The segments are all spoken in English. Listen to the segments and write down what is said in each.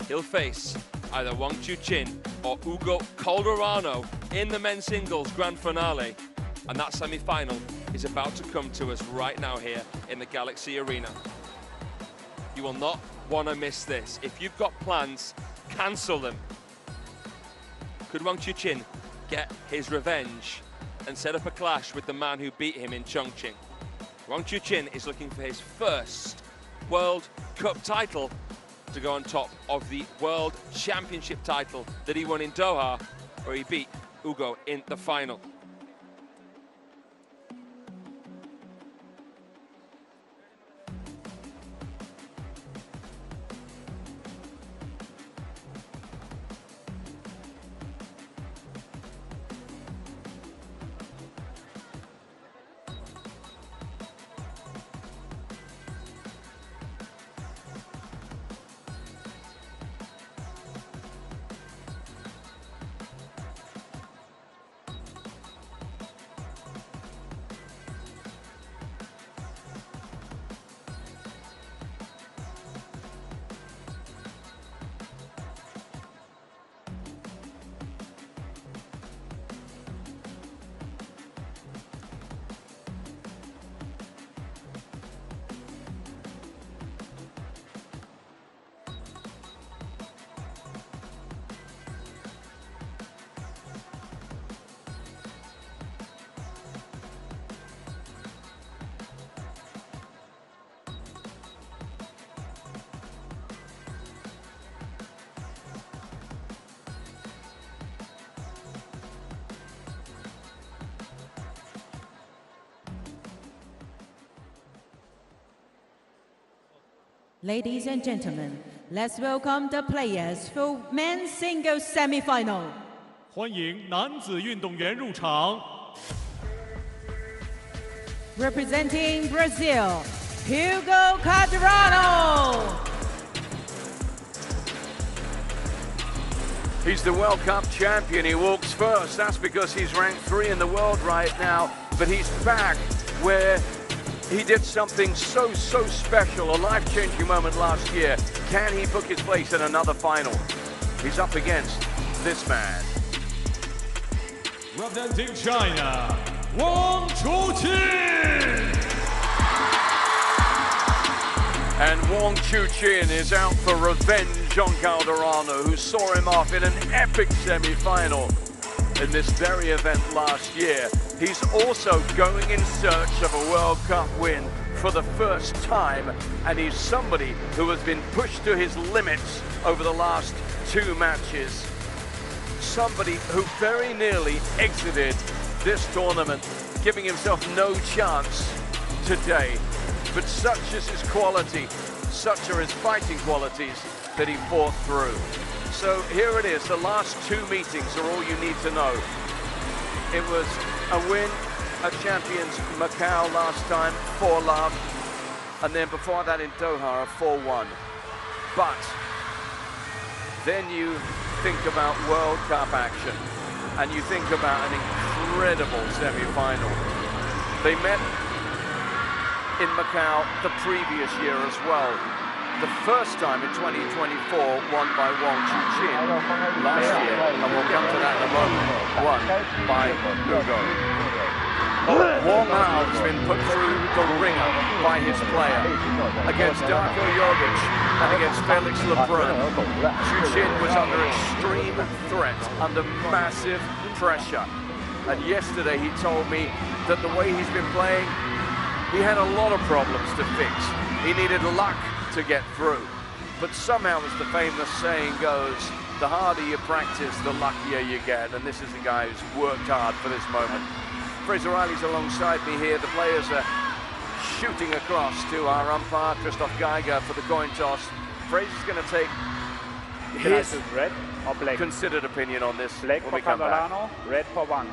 he'll face either Wang Chuqin or Ugo Calderano in the men's singles grand finale. And that semi-final is about to come to us right now here in the Galaxy Arena. You will not want to miss this. If you've got plans, cancel them. Could Wang Chuqin get his revenge and set up a clash with the man who beat him in Chongqing? Wang Chuqin is looking for his first World Cup title to go on top of the World Championship title that he won in Doha, where he beat Ugo in the final. Ladies and gentlemen, let's welcome the players for men's singles semi-final. 欢迎男子运动员入场。 Representing Brazil, Ugo Calderano. He's the World Cup champion. He walks first. That's because he's ranked 3 in the world right now. But he's back where he did something so special, a life-changing moment last year. Can he book his place in another final? He's up against this man. Representing China, Wang Chuqin. And Wang Chuqin is out for revenge on Calderano, who saw him off in an epic semi-final in this very event last year. He's also going in search of a World Cup win for the first time, and he's somebody who has been pushed to his limits over the last 2 matches. Somebody who very nearly exited this tournament, giving himself no chance today. But such is his quality, such are his fighting qualities, that he fought through. So here it is, the last 2 meetings are all you need to know. It was a win at Champions Macao last time, 4-love, and then before that in Doha, a 4-1. But then you think about World Cup action, and you think about an incredible semi-final. They met in Macau the previous year as well. The first time in 2024, won by Wang Chuqin last year, and we'll come to that in a moment, won by Ugo. Wang Hao has been put through the ringer by his player against Darko Jovic and against Felix Lebrun. Chuqin was under extreme threat, under massive pressure. And yesterday he told me that the way he's been playing, he had a lot of problems to fix. He needed luck to get through. But somehow, as the famous saying goes, the harder you practice, the luckier you get. And this is a guy who's worked hard for this moment. Fraser Riley's alongside me here. The players are shooting across to our umpire, Christoph Geiger, for the coin toss. Fraser's going to take his red or black considered opinion on this black when for we come back. Red for Wang.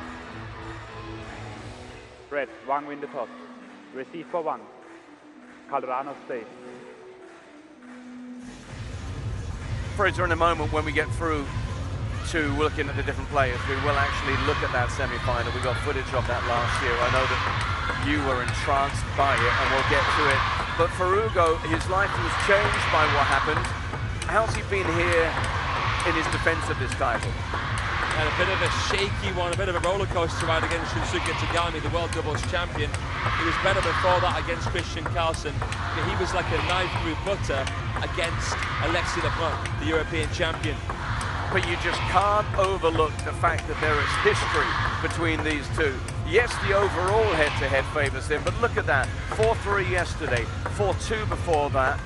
Red, Wang win the toss. Receive for Wang. Calderano stays. Fraser, in a moment when we get through to looking at the different players, we will actually look at that semi-final. We got footage of that last year. I know that you were entranced by it, and we'll get to it. But for Ugo, his life was changed by what happened, how's he been here in his defense of this title? Had a bit of a shaky one, a bit of a roller coaster ride against Shinsuke Tagami, the world doubles champion. He was better before that against Christian Carlsen. He was like a knife through butter against Alexis Lebrun, the European champion. But you just can't overlook the fact that there is history between these two. Yes, the overall head-to-head favors him, but look at that. 4-3 yesterday, 4-2 before that.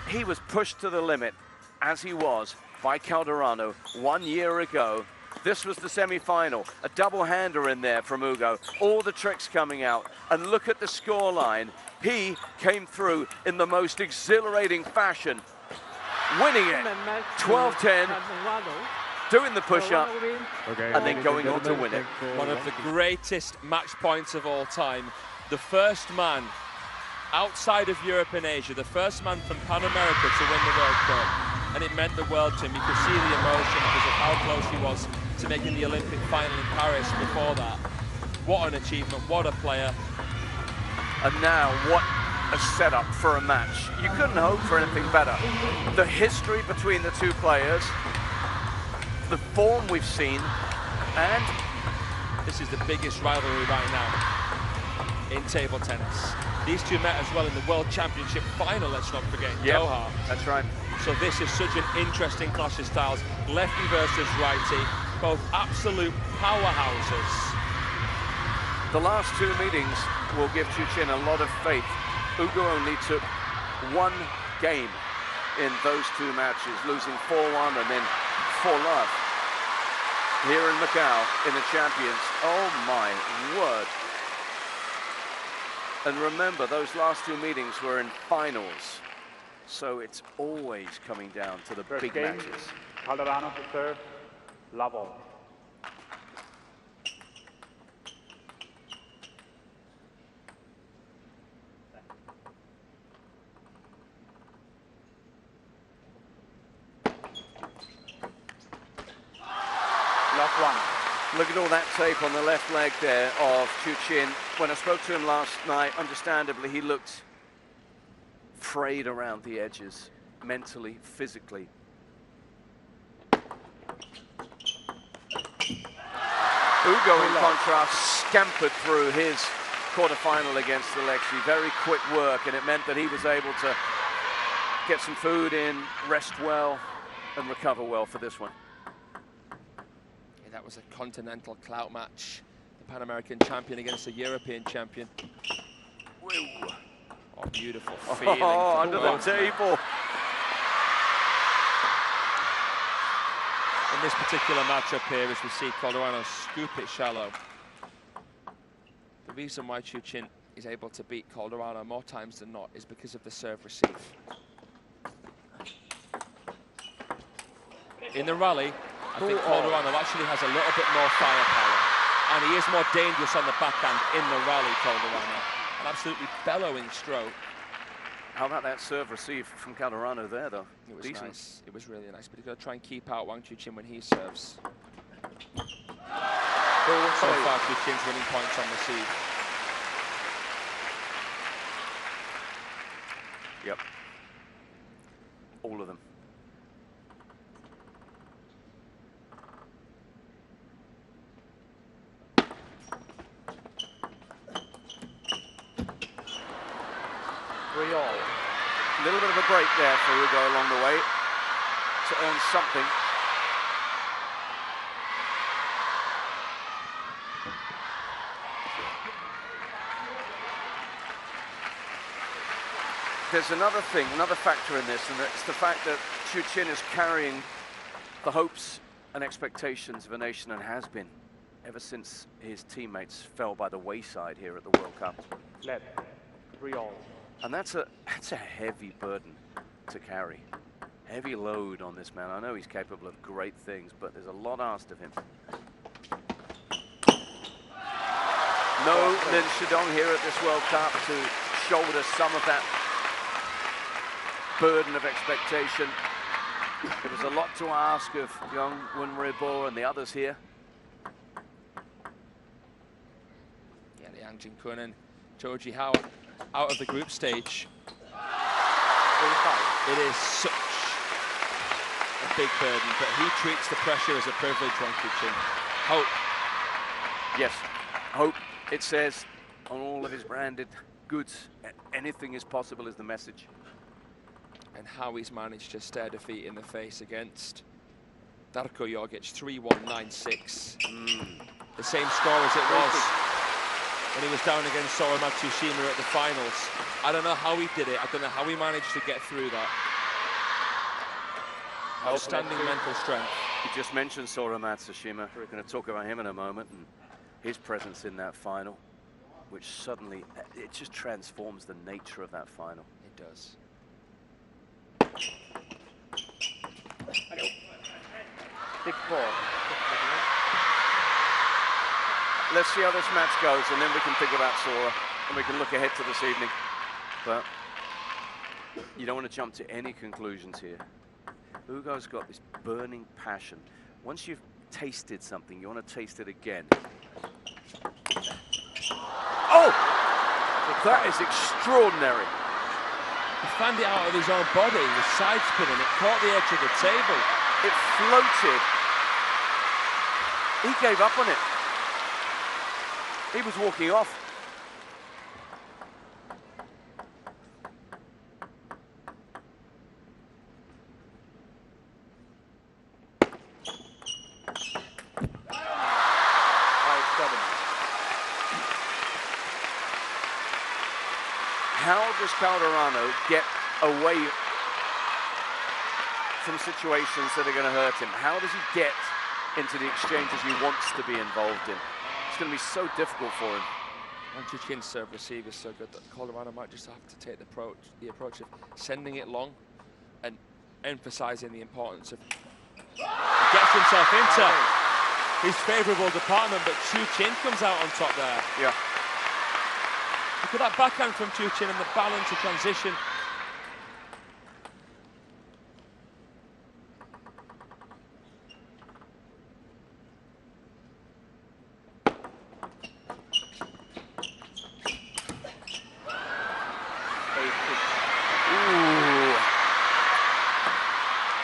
He was pushed to the limit, as he was, by Calderano 1 year ago. This was the semi-final, a double-hander in there from Ugo. All the tricks coming out, and look at the scoreline. He came through in the most exhilarating fashion, winning it 12-10, doing the push-up, and then going on to win it. One of the greatest match points of all time. The first man outside of Europe and Asia, the first man from Pan America to win the World Cup. And it meant the world to him. You could see the emotion because of how close he was to making the Olympic final in Paris before that. What an achievement, what a player. And now, what a setup for a match. You couldn't hope for anything better. The history between the two players, the form we've seen, and this is the biggest rivalry right now in table tennis. These two met as well in the World Championship final, let's not forget, in Doha. That's right. So this is such an interesting clash of styles. Lefty versus righty, both absolute powerhouses. The last two meetings will give Chu Chin a lot of faith. Ugo only took one game in those two matches, losing 4-1 and then 4-love. Here in Macau, in the Champions. Oh my word. And remember, those last two meetings were in finals. So it's always coming down to the big matches. Calderano to serve, level. Left one. Look at all that tape on the left leg there of Chu Chin. When I spoke to him last night, understandably, he looked frayed around the edges, mentally, physically. Ugo, in contrast, scampered through his quarterfinal against Alexei. Very quick work, and it meant that he was able to get some food in, rest well, and recover well for this one. Yeah, that was a continental clout match. The Pan American champion against the European champion. Woo. Oh, beautiful feeling. Oh, under the table. In this particular matchup here, as we see Calderano scoop it shallow. The reason why Chu Chin is able to beat Calderano more times than not is because of the serve receive. In the rally, I think Calderano actually has a little bit more firepower, and he is more dangerous on the backhand in the rally, Calderano. An absolutely bellowing stroke. How about that serve receive from Calderano there, though? It was nice. It was really nice, but he's got to try and keep out Wang Chu Chin when he serves. So far, Chu Chin's winning points on receive. Yep. All of them. A little bit of a break there for Ugo along the way to earn something. There's another thing, another factor in this, and it's the fact that Chu Chin is carrying the hopes and expectations of a nation, and has been ever since his teammates fell by the wayside here at the World Cup. Left, 3-all. And that's a heavy burden to carry. Heavy load on this man. I know he's capable of great things, but there's a lot asked of him. No Lin Shidong here at this World Cup to shoulder some of that burden of expectation. There was a lot to ask of young Wenribo and the others here. Yeah, Liang Jinkun and Choji Hao out of the group stage. It is such big burden, but he treats the pressure as a privilege, Wang Chuqin. Hope. Yes, hope, it says on all of his branded goods. Anything is possible is the message. And how he's managed to stare defeat in the face against Darko Jogic, 3-1-9-6. The same score as it was when he was down against Sora Matsushima at the finals. I don't know how he did it. I don't know how he managed to get through that. Outstanding mental strength. You just mentioned Sora Matsushima. We're going to talk about him in a moment and his presence in that final, which suddenly, it just transforms the nature of that final. It does. Let's see how this match goes, and then we can think about Sora, and we can look ahead to this evening. But you don't want to jump to any conclusions here. Ugo's got this burning passion. Once you've tasted something, you want to taste it again. Oh! That is extraordinary. He found it out of his own body, the side spinning, it caught the edge of the table. It floated. He gave up on it. He was walking off. How does Calderano get away from situations that are going to hurt him? How does he get into the exchanges he wants to be involved in? It's going to be so difficult for him. Wang Chuqin's serve receive is so good that Calderano might just have to take the approach of sending it long and emphasizing the importance of... He gets himself into his favorable department, but Chuqin comes out on top there. Yeah. Look at that backhand from Chuqin and the balance of transition. Ooh.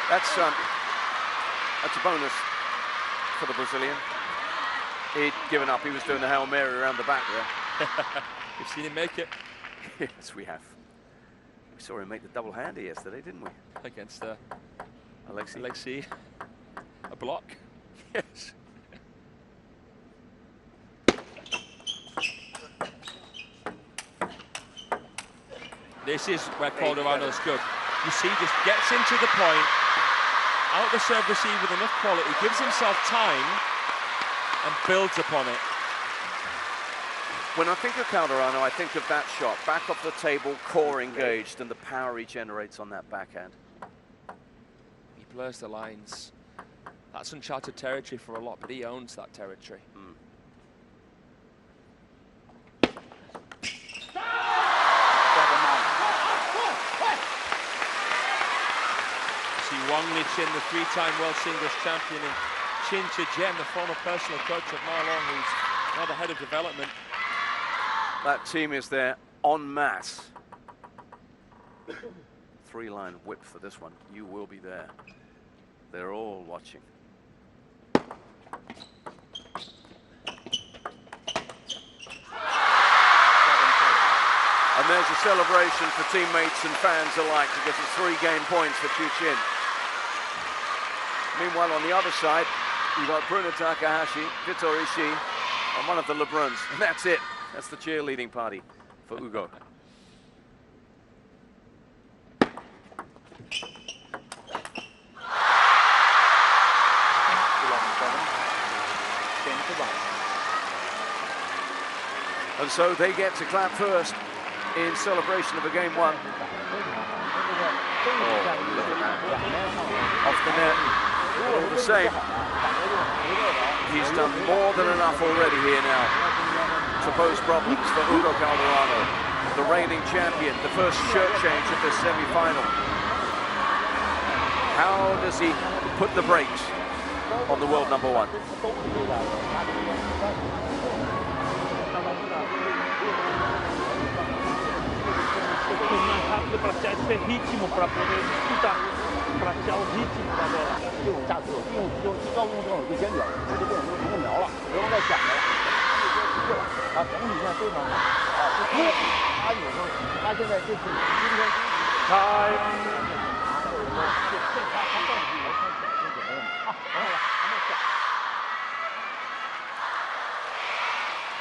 That's a bonus for the Brazilian. He'd given up. He was doing the Hail Mary around the back there. We've seen him make it. Yes, we have. We saw him make the double hander yesterday, didn't we? Against Alexi. A block. Yes. This is where Calderano's good. You see, just gets into the point, out the serve receive with enough quality, gives himself time, and builds upon it. When I think of Calderano, I think of that shot. Back off the table, core engaged, and the power he generates on that backhand. He blurs the lines. That's uncharted territory for a lot, but he owns that territory. See Wang Lichin, the three-time world singles champion, and Chin Chijen, the former personal coach of Marlon, who's now the head of development. That team is there en masse. Three-line whip for this one. You will be there. They're all watching. And there's a celebration for teammates and fans alike because it's 3 game points for Chuqin. Meanwhile, on the other side, you've got Bruno Takahashi, Vitor Ishii, and one of the LeBruns. And that's it. That's the cheerleading party for Ugo. And so they get to clap first in celebration of a game 1. Oh, look at that. Off the net. But all the same, he's done more than enough already here now to pose problems for Ugo Calderano, the reigning champion, the first shirt change of this semi-final. How does he put the brakes on the world number 1? Rápido para achar esse ritmo, para poder disputar, para achar o ritmo da bola. 这种下次要用这种有些远，直接变成成个苗了，不用再想了，他就直接去了，啊，整体现在非常好，啊，就他有时候他现在这次今天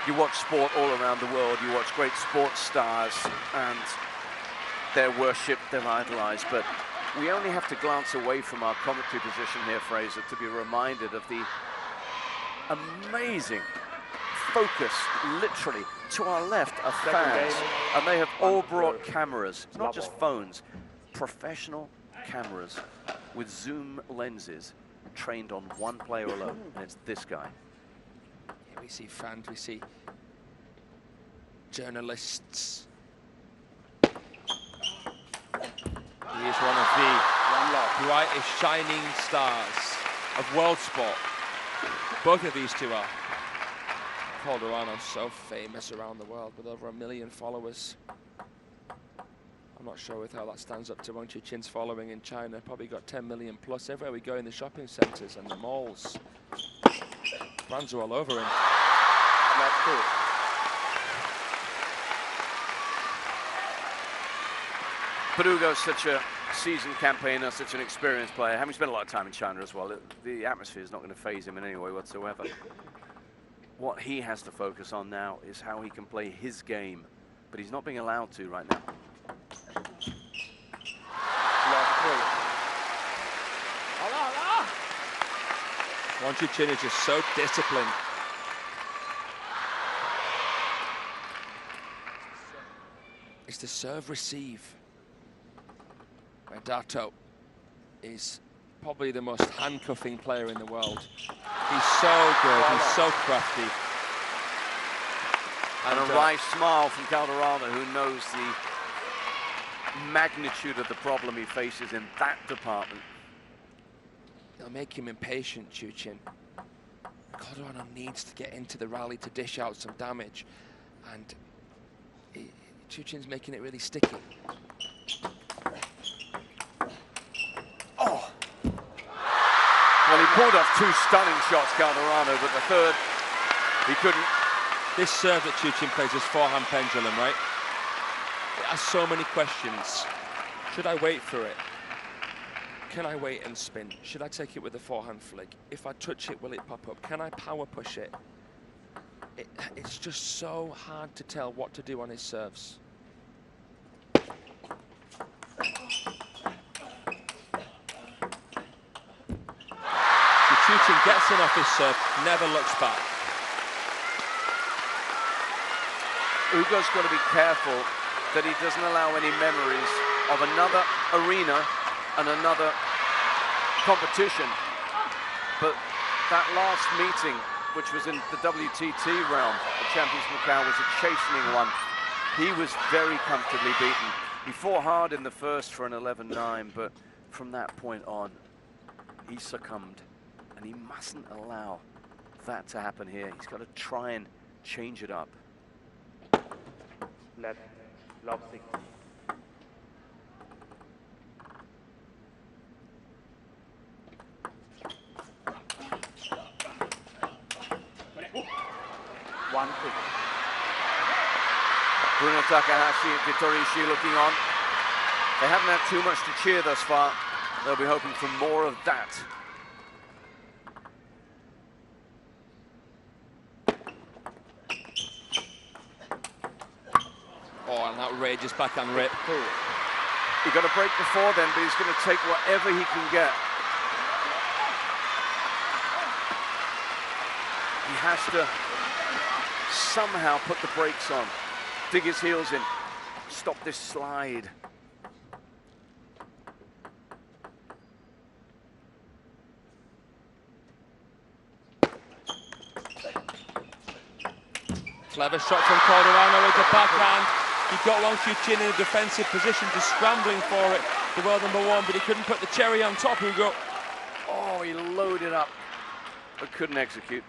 You watch sport all around the world, you watch great sports stars and they're worshipped, they're idolized, but we only have to glance away from our commentary position here, Fraser, to be reminded of the amazing focus, literally, to our left are fans, and they have all brought cameras, not just phones, professional cameras with zoom lenses trained on one player alone, and it's this guy. Here we see fans, we see journalists. He is one of the brightest shining stars of world sport. Both of these two are. Calderano, so famous around the world with over 1 million followers. I'm not sure with how that stands up to Wang Chuqin's following in China. Probably got 10 million plus everywhere we go in the shopping centres and the malls. Brands are all over him. That's true. But Ugo's such a seasoned campaigner, such an experienced player. Having spent a lot of time in China as well, the atmosphere is not going to faze him in any way whatsoever. What he has to focus on now is how he can play his game, but he's not being allowed to right now. Wang Chuqin is just so disciplined. It's the serve-receive, where Dato is probably the most handcuffing player in the world. He's so good, he's so crafty. And a wry smile from Calderano, who knows the magnitude of the problem he faces in that department. They'll make him impatient, Chuqin. Calderano needs to get into the rally to dish out some damage, and Chuqin's making it really sticky. Oh! Well, he pulled off 2 stunning shots, Calderano, but the third, he couldn't. This serve that Chuqin plays is forehand pendulum, right? It has so many questions. Should I wait for it? Can I wait and spin? Should I take it with a forehand flick? If I touch it, will it pop up? Can I power push it? It's just so hard to tell what to do on his serves. Chuqin gets in off his serve, never looks back. Ugo's got to be careful that he doesn't allow any memories of another arena and another competition. But that last meeting, which was in the WTT realm, the Champions Macao, was a chastening one. He was very comfortably beaten. He fought hard in the first for an 11-9, but from that point on, he succumbed. And he mustn't allow that to happen here. He's got to try and change it up. Left, love 6. Bruno Takahashi and Vitorishi looking on. They haven't had too much to cheer thus far. They'll be hoping for more of that. Oh, an outrageous backhand rip. He got a break before then, but he's going to take whatever he can get. He has to somehow put the brakes on, dig his heels in, stop this slide. Clever shot from Calderano with the backhand. He got Wang Chuqin in a defensive position, just scrambling for it, the world #1, but he couldn't put the cherry on top, Ugo. Oh, he loaded up, but couldn't execute.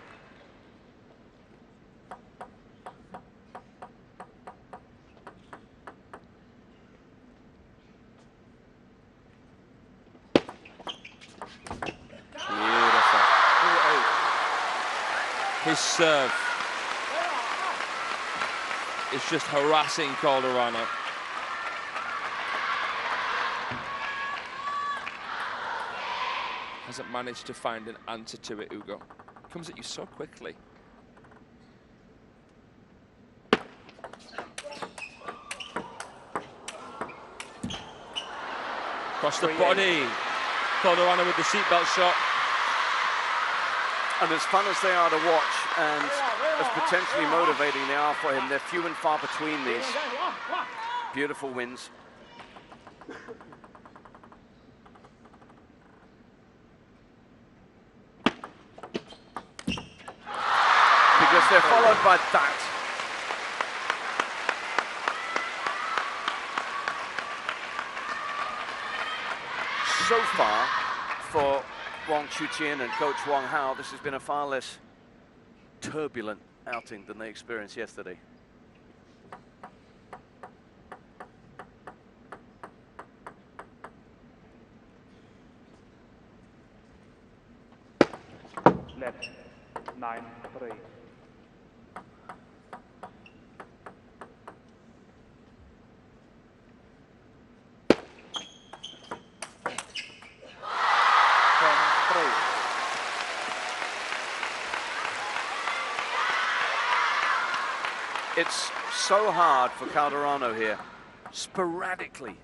his serve is just harassing Calderano. Hasn't managed to find an answer to it, Ugo. Comes at you so quickly. Across the body. Calderano with the seatbelt shot. And as fun as they are to watch and as potentially motivating they are for him, they're few and far between these. Beautiful wins. Because they're followed by that. So far, for Wang Chuqin and coach Wang Hao, this has been a far less turbulent outing than they experienced yesterday. Left, 9-3. It's so hard for Calderano here. Sporadically,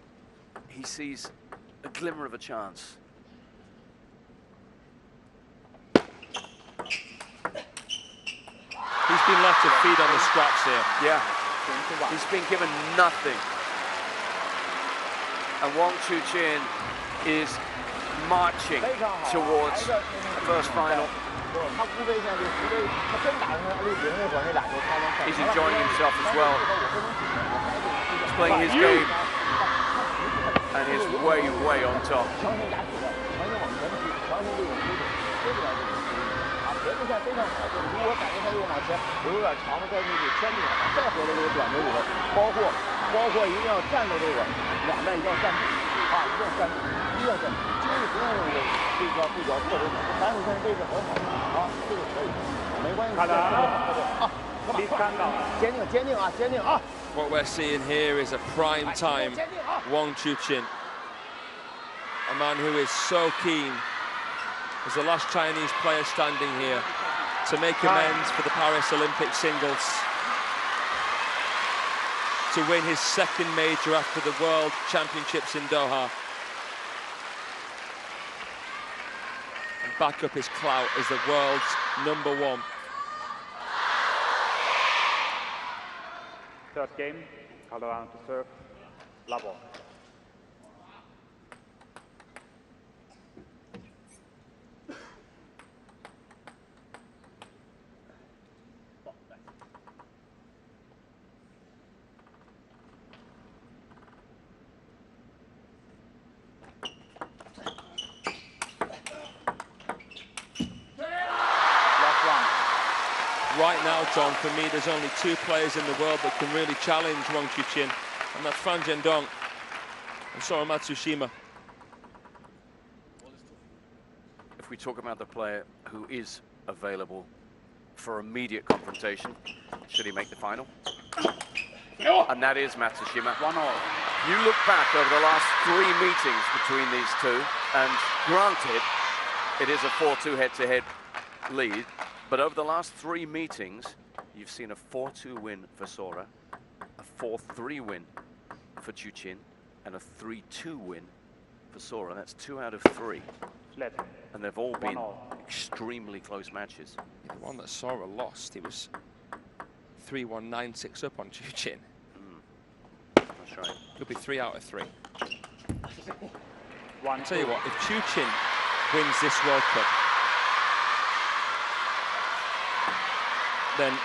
he sees a glimmer of a chance. He's been left to feed on the scraps here. Yeah, he's been given nothing. And Wang Chuqin is marching towards the first final. He's enjoying himself as well. He's playing his game and he's way, way on top. What we're seeing here is a prime time Wang Chuqin, a man who is so keen as the last Chinese player standing here to make amends for the Paris Olympic singles, to win his second major after the World Championships in Doha, and back up his clout as the world's #1. Third game, Calderano to serve, level. Right now, John, for me, there's only 2 players in the world that can really challenge Wang Chuqin, and that's Fan Zhendong and Sora Matsushima. If we talk about the player who is available for immediate confrontation, should he make the final? And that is Matsushima. 1-all. You look back over the last 3 meetings between these two, and granted, it is a 4-2 head-to-head lead, but over the last 3 meetings, you've seen a 4-2 win for Sora, a 4-3 win for Chuqin, and a 3-2 win for Sora. That's 2 out of 3. Left. And they've all been 1-all. extremely close matches. The one that Sora lost, he was 3-1, 9-6 up on Chuqin. That's right. Could be 3 out of 3. I'll tell you what, if Chuqin wins this World Cup, then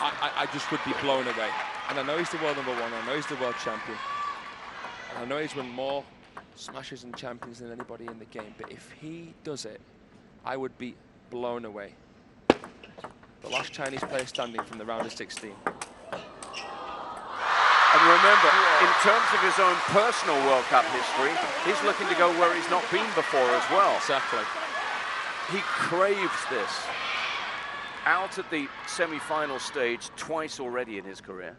I just would be blown away. And I know he's the world #1, I know he's the world champion, and I know he's won more smashes and champions than anybody in the game, but if he does it, I would be blown away. The last Chinese player standing from the round of 16. And remember, in terms of his own personal World Cup history, he's looking to go where he's not been before as well. Exactly. He craves this. out at the semi-final stage twice already in his career.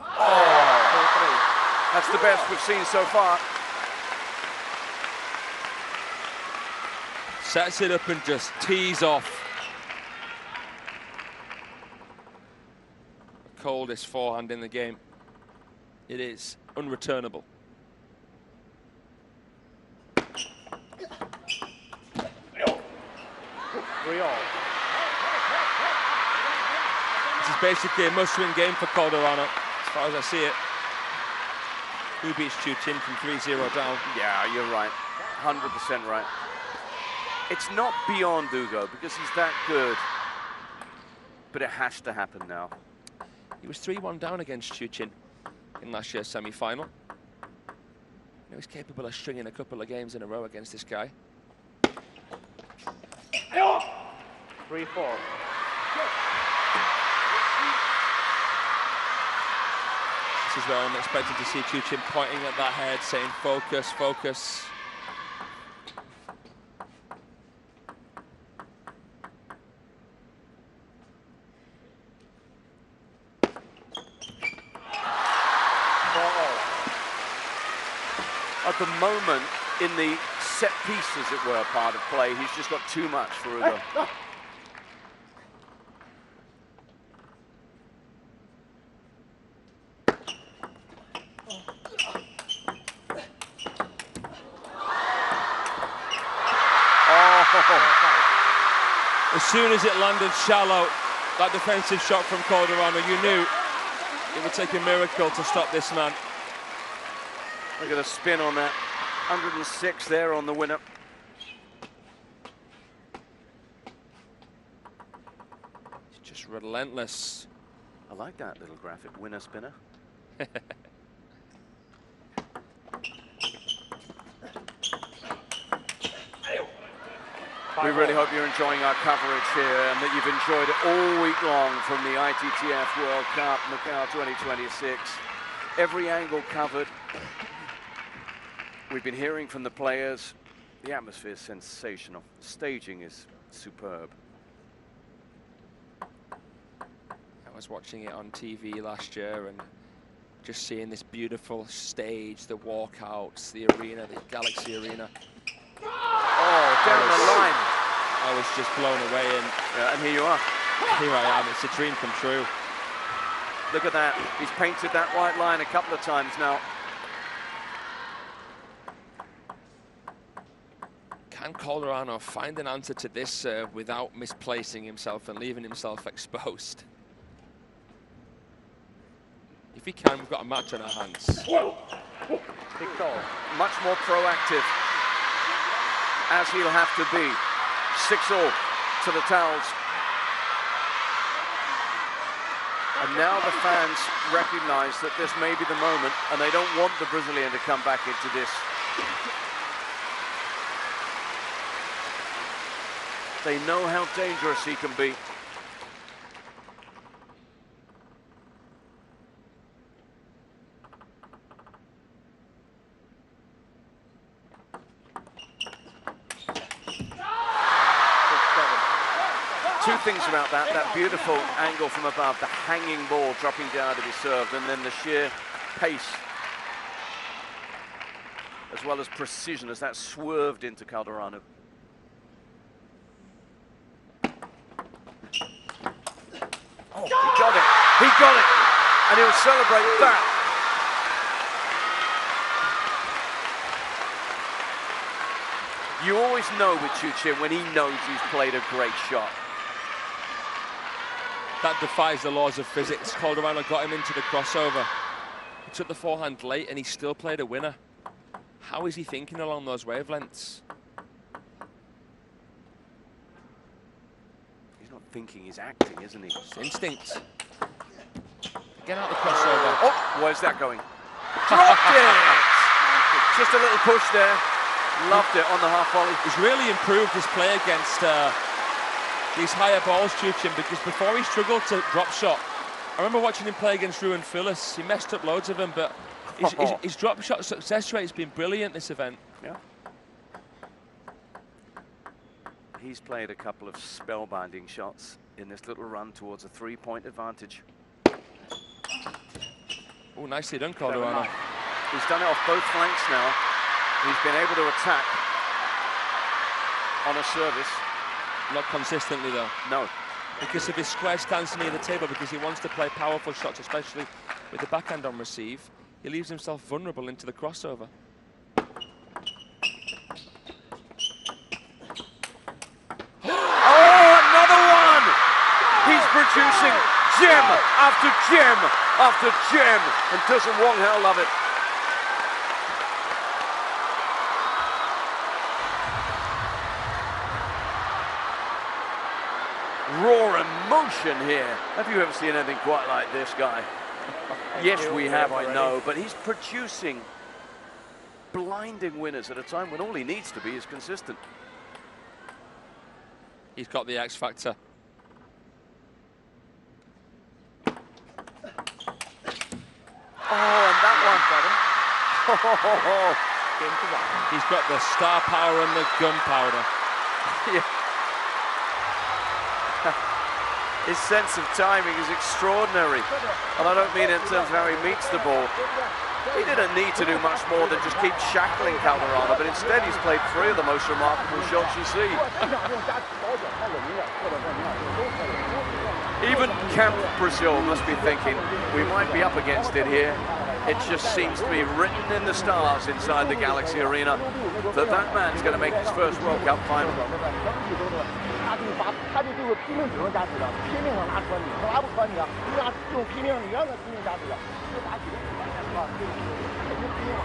Oh, that's the best we've seen so far. Sets it up and just tees off. The coldest forehand in the game. It is unreturnable. This is basically a must-win game for Calderano, as far as I see it. Who beats Chu Chin from 3-0 down? Yeah, you're right. 100% right. It's not beyond Ugo because he's that good, but it has to happen now. He was 3-1 down against Chu Chin in last year's semi-final. He was capable of stringing a couple of games in a row against this guy. 3-4. This is where I'm expecting to see Chu Chin pointing at that head, saying focus, focus. At the moment, in the set piece, as it were, part of play, he's just got too much for Ugo. As soon as it landed shallow, that defensive shot from Calderano, you knew it would take a miracle to stop this man. Look at the spin on that. 106 there on the winner. It's just relentless. I like that little graphic, winner spinner. We really hope you're enjoying our coverage here and that you've enjoyed it all week long from the ITTF World Cup Macao 2026. Every angle covered. We've been hearing from the players. The atmosphere is sensational. Staging is superb. I was watching it on TV last year and just seeing this beautiful stage, the walkouts, the arena, the Galaxy Arena. Oh, down the line. I was just blown away, and here you are. Here I am. It's a dream come true. Look at that. He's painted that white line a couple of times now. Can Calderano find an answer to this serve without misplacing himself and leaving himself exposed? If he can, we've got a match on our hands. Big goal. Much more proactive, as he'll have to be. 6-all to the towels. And now the fans recognize that this may be the moment, and they don't want the Brazilian to come back into this. They know how dangerous he can be. Two things about that beautiful angle from above, the hanging ball dropping down to be served, and then the sheer pace, as well as precision as that swerved into Calderano. Oh, he got it, and he'll celebrate that. You always know with Chu Chin when he knows he's played a great shot. That defies the laws of physics. Calderano got him into the crossover. He took the forehand late and he still played a winner. How is he thinking along those wavelengths? He's not thinking, he's acting, isn't he? It's instinct. Get out the crossover. Oh, where's that going? Dropped it! Just a little push there. Loved it on the half volley. He's really improved his play against these higher balls, Chu Chin, because before he struggled to drop shot. I remember watching him play against Ruben Phillips. He messed up loads of them, but His drop shot success rate's been brilliant this event. Yeah. He's played a couple of spellbinding shots in this little run towards a 3-point advantage. Oh, nicely done, Calderano. He's done it off both flanks now. He's been able to attack on a service. Not consistently, though. No. Because of his square stance near the table, because he wants to play powerful shots, especially with the backhand on receive. He leaves himself vulnerable into the crossover. Oh, another one! He's producing gem after gem after gem, and doesn't Wong Hao love it? Raw emotion here. Have you ever seen anything quite like this guy? Yes, we have, I know, but he's producing blinding winners at a time when all he needs to be is consistent. He's got the X factor. Oh, and that one. He's got the star power and the gunpowder. Yeah. His sense of timing is extraordinary. And I don't mean in terms of how he meets the ball. He didn't need to do much more than just keep shackling Calderano, but instead he's played 3 of the most remarkable shots you see. Even Camp Brazil must be thinking, we might be up against it here. It just seems to be written in the stars inside the Galaxy Arena that that man's going to make his first World Cup final. 他的就是拼命只能加持的，拼命想拿穿你，他拿不穿你啊！你拿这种拼命，你让他拼命加持的，就打几个子弹是吧？这个肯定拼了。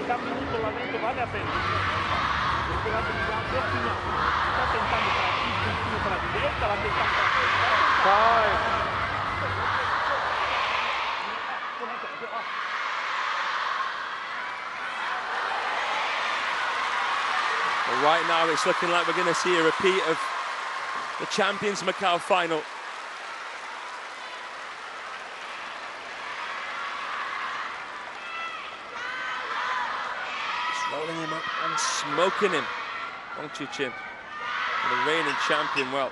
Sta minuto la vento vale a pena. Perché la pensato fino sta tentando tra il tra la diretta, la tentando tra Right now, it's looking like we're going to see a repeat of the Champions Macao final. Just rolling him up and smoking him. Wong Chu-chin, the reigning champion. Well,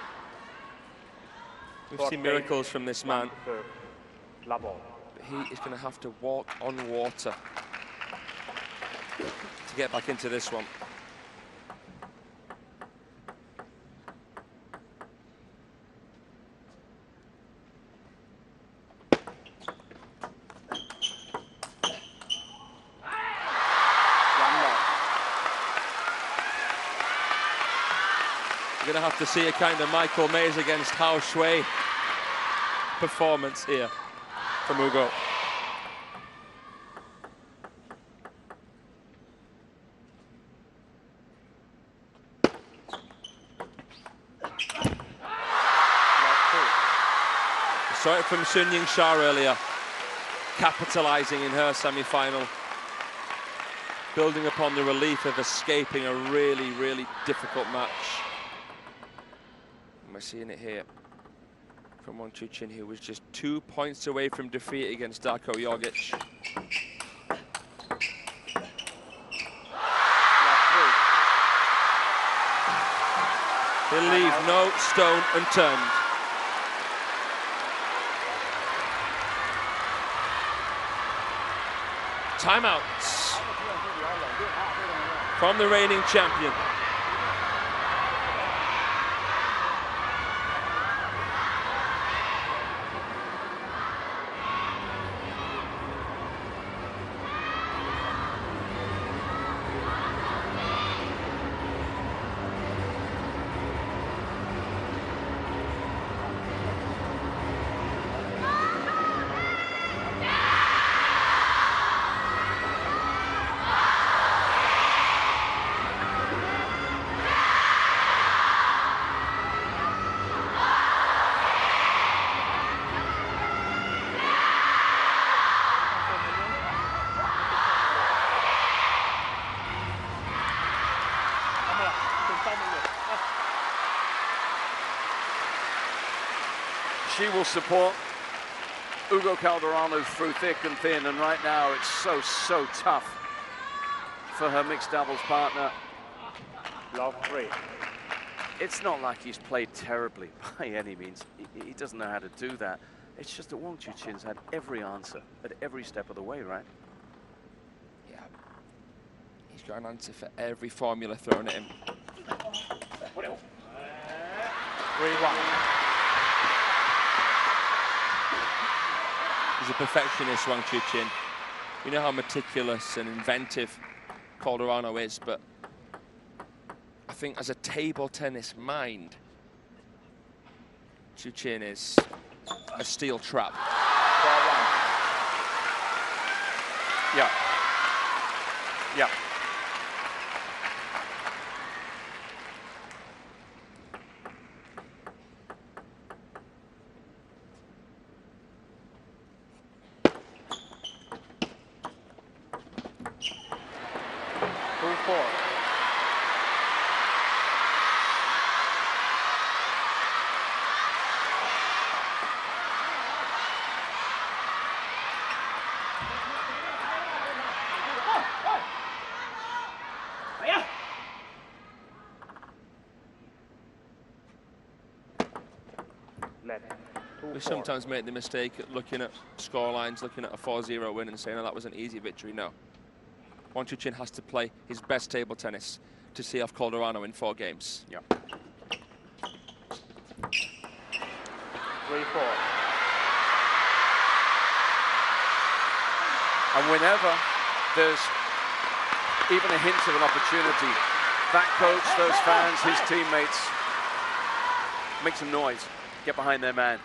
we've seen miracles from this man. But he is going to have to walk on water to get back into this one. You're going to have to see a kind of Michael Mays against Hao Shui performance here from Ugo. Saw it from Sun Ying Sha earlier, capitalizing in her semi-final, building upon the relief of escaping a really, really difficult match. And we're seeing it here from Wong Chu-chin, who was just 2 points away from defeat against Darko Jogic. He'll leave no stone unturned. Timeouts from the reigning champion. she will support Ugo Calderano through thick and thin, and right now it's so tough for her mixed doubles partner. Love 3. It's not like he's played terribly by any means. He doesn't know how to do that. It's just that Wong Chu-chin's had every answer at every step of the way, right? Yeah. He's got an answer for every formula thrown at him. 3-1. He's a perfectionist, Wang Chu-chin. You know how meticulous and inventive Calderano is, but I think as a table tennis mind, Chu-chin is a steel trap. 4-1. Yeah. Yeah. We sometimes make the mistake of looking at scorelines, looking at a 4-0 win and saying, oh, that was an easy victory. No. Wang Chu-chin has to play his best table tennis to see off Calderano in 4 games. Yeah. 3-4. And whenever there's even a hint of an opportunity, that coach, those fans, his teammates, make some noise, get behind their man.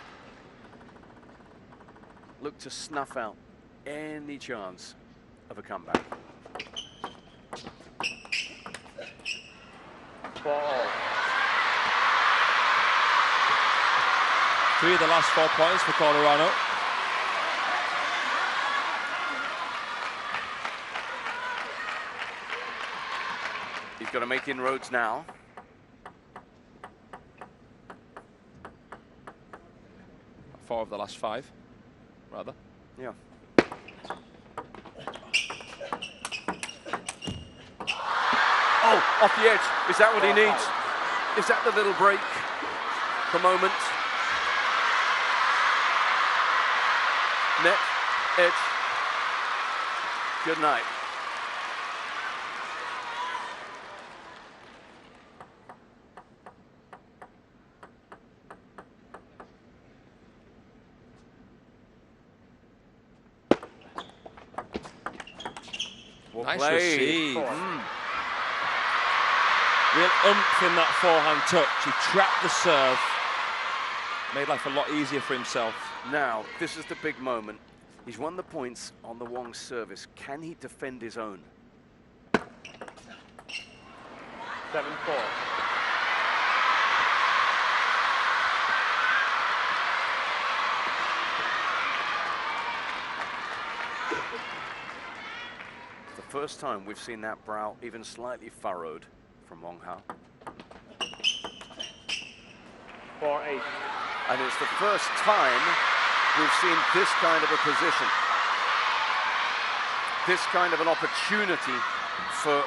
Look to snuff out any chance of a comeback. 4-all. 3 of the last 4 points for Calderano. He's got to make inroads now. Four of the last 5, rather. Yeah. Oh, off the edge. Is that what he needs? Is that the little break? The moment? Net, edge. Good night. Nice played. receive. Real oomph in that forehand touch. He trapped the serve. Made life a lot easier for himself. Now, this is the big moment. He's won the points on the Wong service. Can he defend his own? 7-4. First time we've seen that brow even slightly furrowed from Wong Hao. 4-8. And it's the first time we've seen this kind of a position. This kind of an opportunity for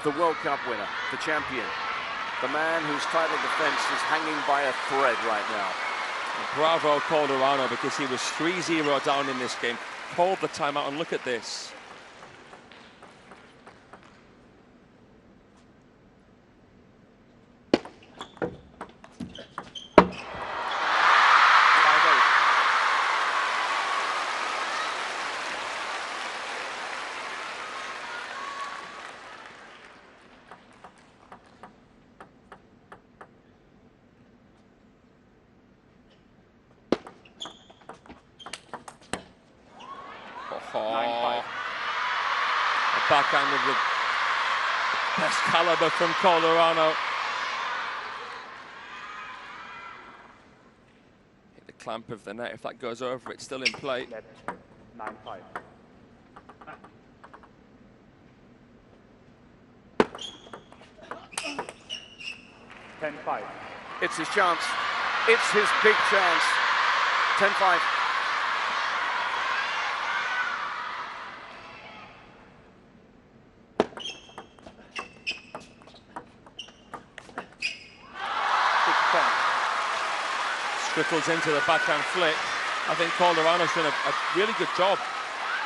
the World Cup winner, the champion, the man whose title defense is hanging by a thread right now. And bravo Calderano, because he was 3-0 down in this game. Called the timeout, and look at this. Backhand of the best caliber from Calderano. Hit the clamp of the net. If that goes over, it's still in play. 9-5. Ten-5. It's his chance. It's his big chance. 10-5. Trickles into the backhand flick. I think Calderano's done a really good job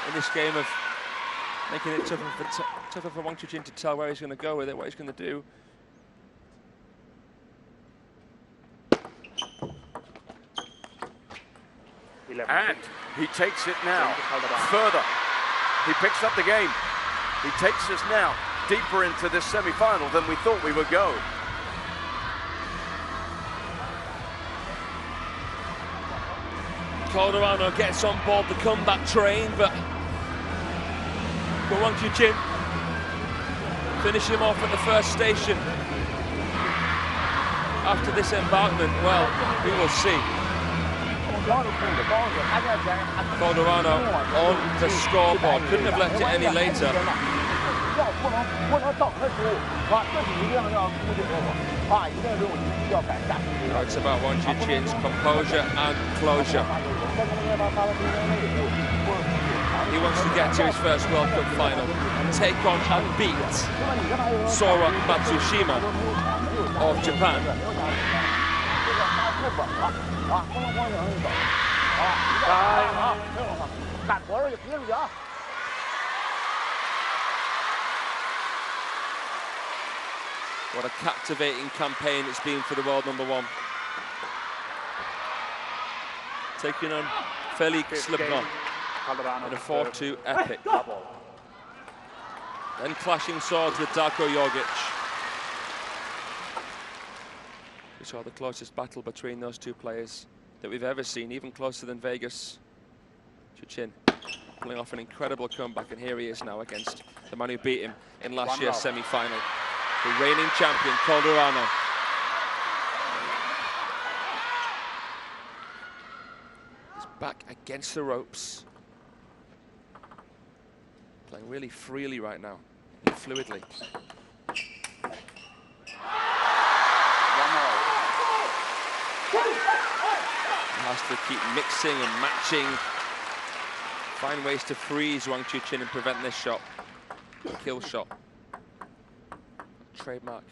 in this game of making it tougher for Wang Chuqin to tell where he's going to go with it, what he's going to do. And he takes it now further. He picks up the game. He takes us now deeper into this semi-final than we thought we would go. Calderano gets on board the comeback train, but Wang Chuqin finish him off at the first station. After this embarkment, well, we will see. Calderano on the scoreboard, couldn't have left it any later. It's about Wang Chuqin's composure and closure. He wants to get to his first World Cup final, take on and beat Sora Matsushima of Japan. What a captivating campaign it's been for the world number one. Taking on Felix Lipno in a 4-2 epic. Then clashing swords with Darko Jorgic. We saw the closest battle between those two players that we've ever seen, even closer than Vegas. Chuqin pulling off an incredible comeback, and here he is now against the man who beat him in last year's semi-final, the reigning champion, Calderano. He's back against the ropes. Playing really freely right now, fluidly. Has to keep mixing and matching, find ways to freeze Wang Chuqin and prevent this shot, kill shot. Trademark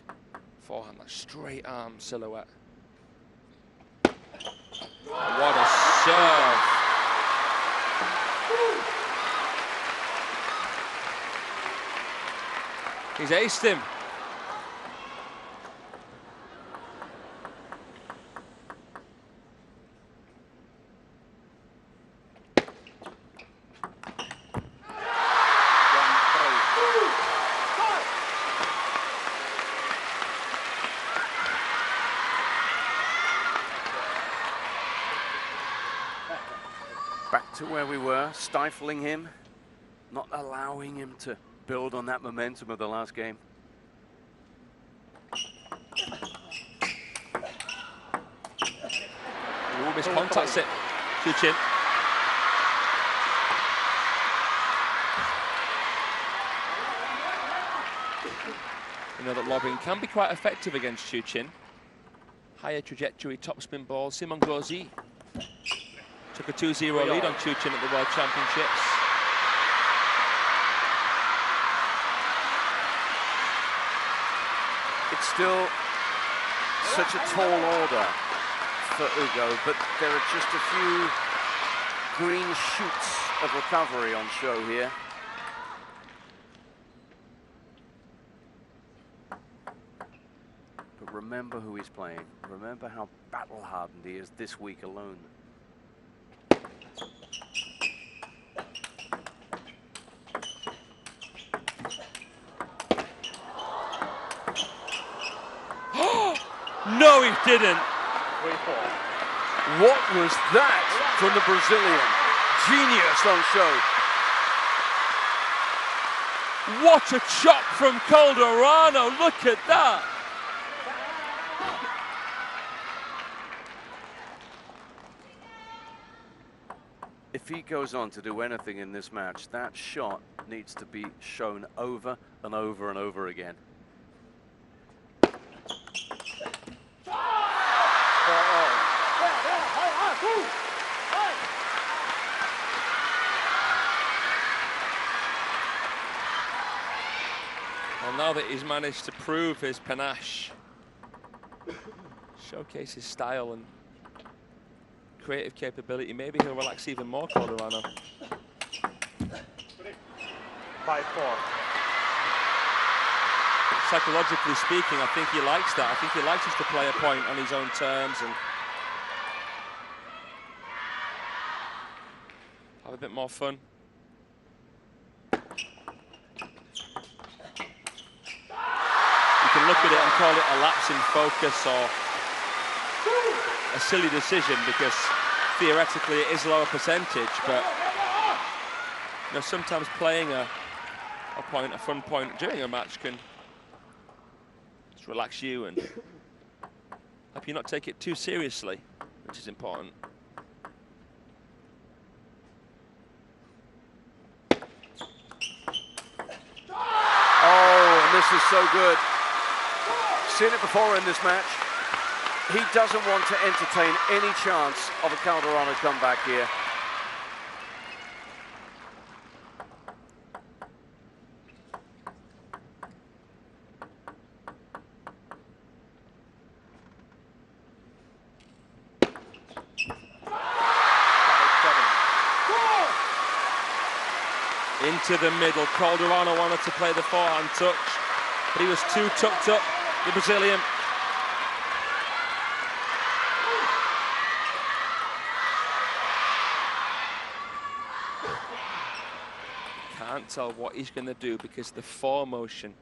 forehand, that straight arm silhouette. What a serve! He's aced him. Back to where we were, stifling him, not allowing him to build on that momentum of the last game. Ooh, miscontacts it, Chuqin. You know that lobbing can be quite effective against Chuqin. Higher trajectory topspin ball. Simon Gauzy took a 2-0 lead on Chuqin at the World Championships. It's still such a tall order for Ugo, but there are just a few green shoots of recovery on show here. But remember who he's playing. Remember how battle-hardened he is this week alone. No, he didn't. What was that from the Brazilian? Genius on show. What a chop from Calderano. Look at that. If he goes on to do anything in this match, that shot needs to be shown over and over and over again. that he's managed to prove his panache, showcase his style and creative capability, maybe he'll relax even more, Calderano. 5-4. Psychologically speaking, I think he likes that. I think he likes us to play a point on his own terms and have a bit more fun. You can look at it and call it a lapse in focus or a silly decision because theoretically it is lower percentage, but you know, sometimes playing a point, a fun point during a match can just relax you and help you not take it too seriously, which is important. Oh, and this is so good. Seen it before in this match. He doesn't want to entertain any chance of a Calderano comeback here. Into the middle, Calderano wanted to play the forehand touch, but he was too tucked up, the Brazilian. Can't tell what he's going to do because the foremotion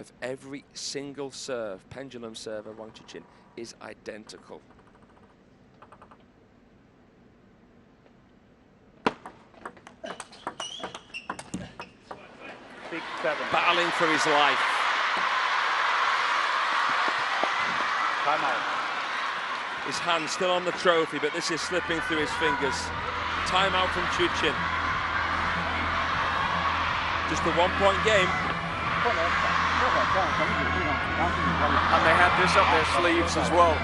of every single serve, pendulum serve of Wang Chuqin, is identical. 6-7. Battling for his life. Time out. His hand's still on the trophy, but this is slipping through his fingers. Timeout from Chuqin. Just a one-point game. And they had this up their sleeves as well.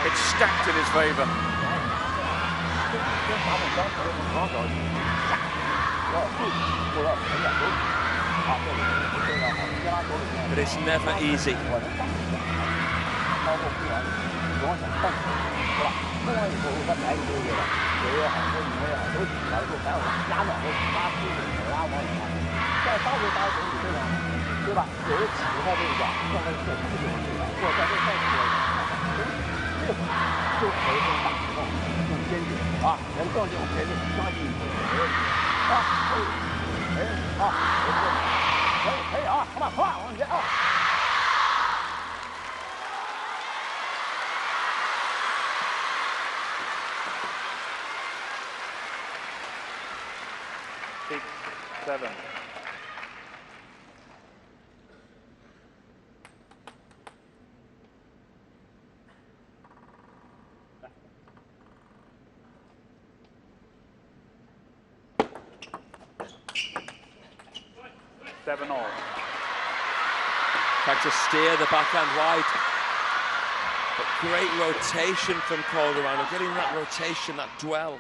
It's stacked in his favor. But it's never easy. Tried to steer the backhand wide. But great rotation from Calderano, getting that rotation, that dwell.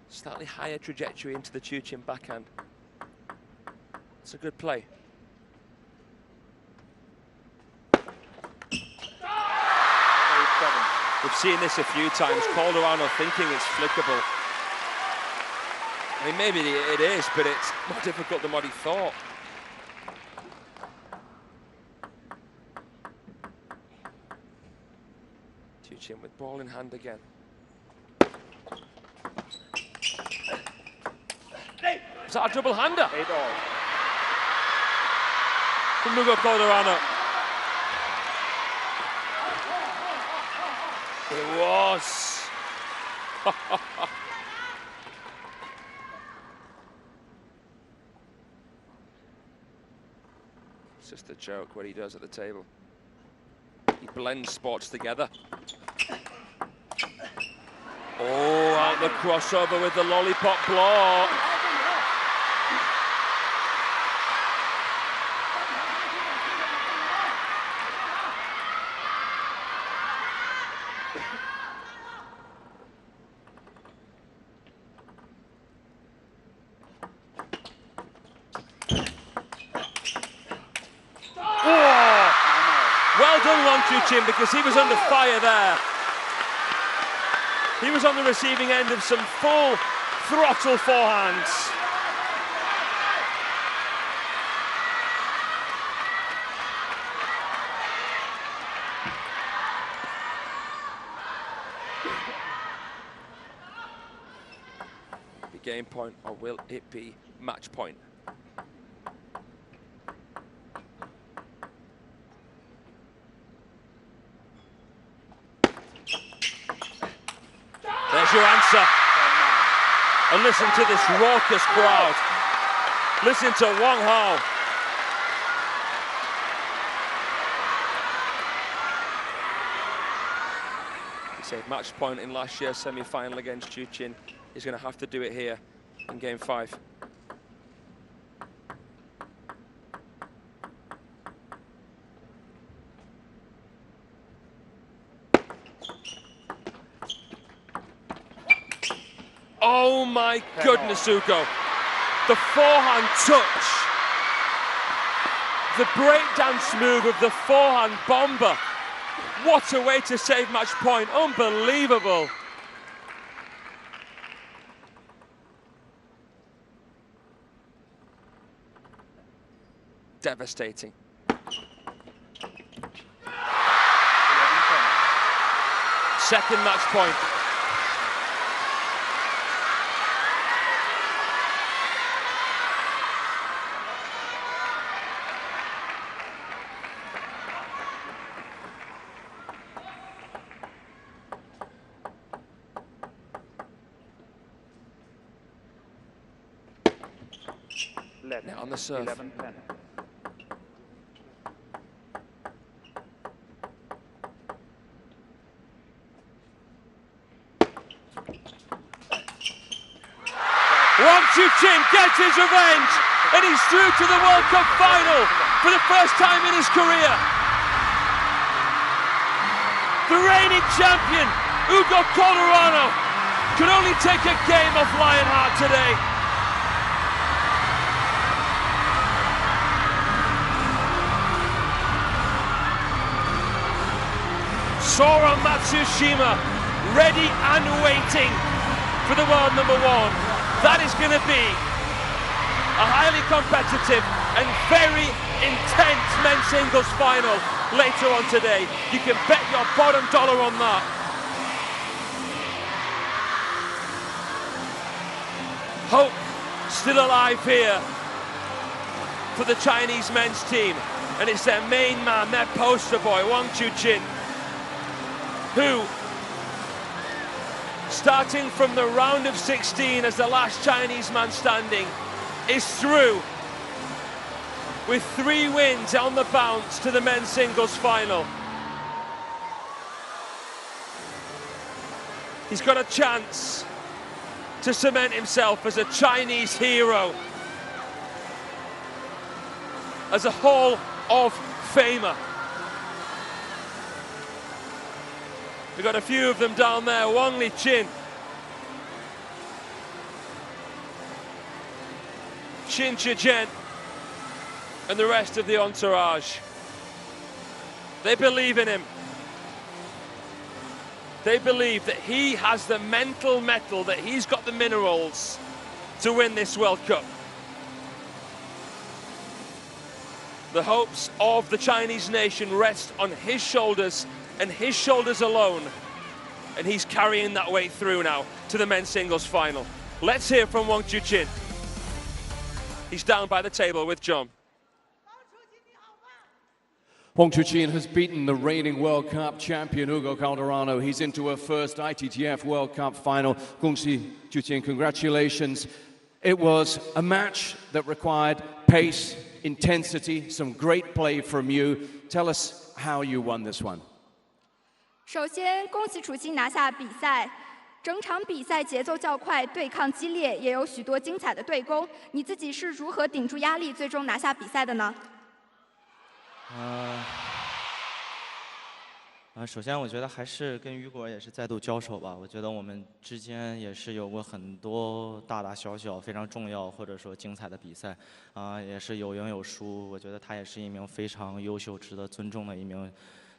Slightly higher trajectory into the Chuqin backhand. It's a good play. We've seen this a few times. Calderano thinking it's flickable. I mean, maybe it is, but it's more difficult than what he thought. Chuqin with ball in hand again. Is that a double-hander? 8-all. From Hugo Calderano. It was. It's just a joke what he does at the table. He blends sports together. Oh, out the crossover with the lollipop block. done, Wang Chuqin, because he was under fire there. He was on the receiving end of some full throttle forehands. Game point, or will it be match point? There's your answer. And listen to this raucous crowd. Listen to Wang Hao. He saved match point in last year's semi-final against Chuqin. He's going to have to do it here in game 5. Oh my goodness, Ugo. The forehand touch. The breakdance move of the forehand bomber. What a way to save match point. Unbelievable. Devastating. Second match point. Now on the serve. 11-10. Wang Chuqin gets his revenge, and he's through to the World Cup final for the first time in his career. The reigning champion, Ugo Calderano, can only take a game off Lionheart today. Sora Matsushima, ready and waiting for the world number 1. That is going to be a highly competitive and very intense men's singles final later on today. You can bet your bottom dollar on that. Hope still alive here for the Chinese men's team, and it's their main man, their poster boy, Wang Chuqin, who, starting from the round of 16 as the last Chinese man standing, is through with 3 wins on the bounce to the men's singles final. He's got a chance to cement himself as a Chinese hero, as a Hall of Famer. We've got a few of them down there. Wang Liqin, Xin Zhizhen, and the rest of the entourage. They believe in him. They believe that he has the mental mettle, that he's got the minerals to win this World Cup. The hopes of the Chinese nation rest on his shoulders and his shoulders alone. And he's carrying that weight through now to the men's singles final. Let's hear from Wang Chuqin. He's down by the table with John. Wang Chuqin has beaten the reigning World Cup champion Ugo Calderano. He's into her first ITTF World Cup final. 恭喜 Chuqin, congratulations. It was a match that required pace, intensity, some great play from you. Tell us how you won this one. 首先，恭喜楚钦拿下比赛。整场比赛节奏较快，对抗激烈，也有许多精彩的对攻。你自己是如何顶住压力，最终拿下比赛的呢？首先我觉得还是跟雨果也是再度交手吧。我觉得我们之间也是有过很多大大小小非常重要或者说精彩的比赛，也是有赢有输。我觉得他也是一名非常优秀、值得尊重的一名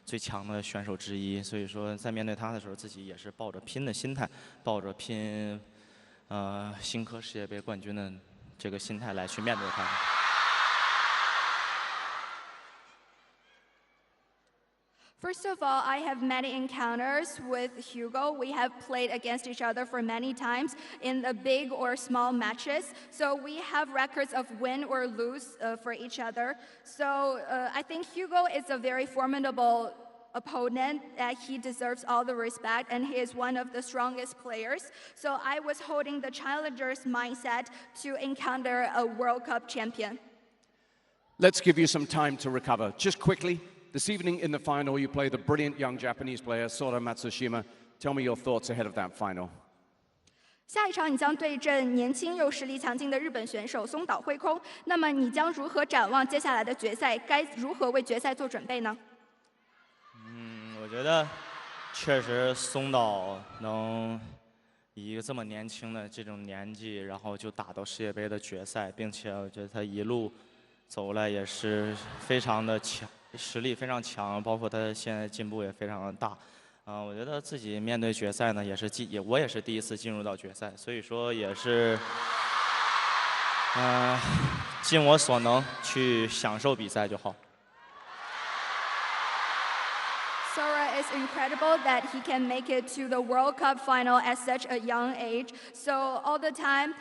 最强的选手之一，所以说在面对他的时候，自己也是抱着拼的心态，抱着拼新科世界杯冠军的这个心态来去面对他。First of all, I have many encounters with Hugo. We have played against each other for many times in the big or small matches. So we have records of win or lose for each other. So I think Hugo is a very formidable opponent, that he deserves all the respect, and he is one of the strongest players. So I was holding the challenger's mindset to encounter a World Cup champion. Let's give you some time to recover. Just quickly, this evening in the final, you play the brilliant young Japanese player, Sora Matsushima. Tell me your thoughts ahead of that final. 下一场你将对阵年轻又实力强劲的日本选手松岛惠空。那么你将如何展望接下来的决赛？该如何为决赛做准备呢？我觉得确实松岛能以一个这么年轻的这种年纪，然后就打到世界杯的决赛，并且我觉得他一路走来也是非常的强。 实力非常强，包括他现在进步也非常的大，我觉得自己面对决赛呢，我也是第一次进入到决赛，所以说也是，尽我所能去享受比赛就好。 Sora is incredible that he can make it to the World Cup final at such a young age. So all the time,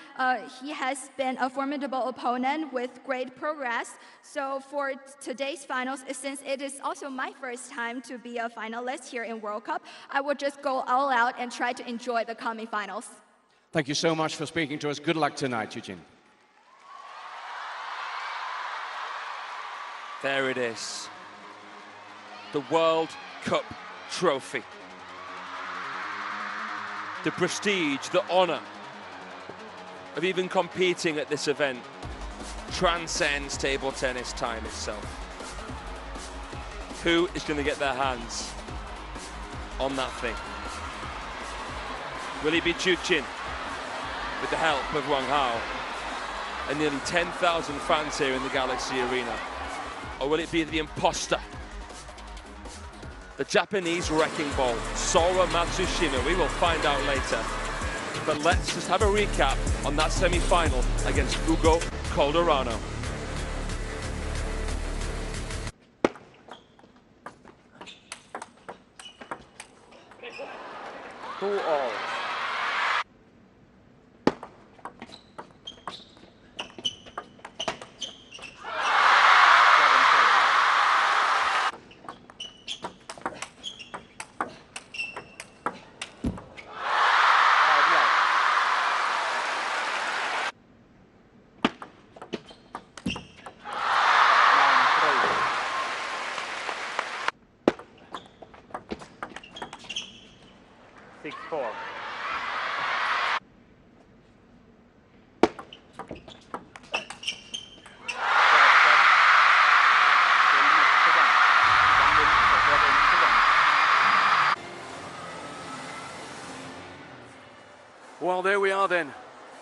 he has been a formidable opponent with great progress. So for today's finals, since it is also my first time to be a finalist here in World Cup, I will just go all out and try to enjoy the coming finals. Thank you so much for speaking to us. Good luck tonight, Chuqin. There it is. The World Cup trophy. The prestige, the honor of even competing at this event transcends table tennis time itself. Who is going to get their hands on that thing? Will it be Chuqin with the help of Wang Hao and nearly 10,000 fans here in the Galaxy Arena? Or will it be the imposter? The Japanese wrecking ball, Sora Matsushima. We will find out later. But let's just have a recap on that semi-final against Ugo Calderano.2 all. Well, there we are then.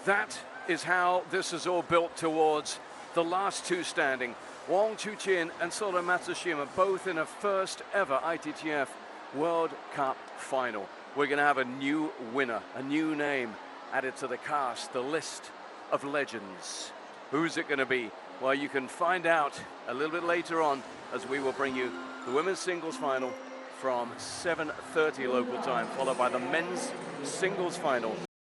That is how this is all built towards the last two standing. Wang Chuqin and Sora Matsushima both in a first ever ITTF World Cup final. We're going to have a new winner, a new name added to the cast, the list of legends. Who's it going to be? Well, you can find out a little bit later on as we will bring you the women's singles final from 7:30 local time, followed by the men's singles final.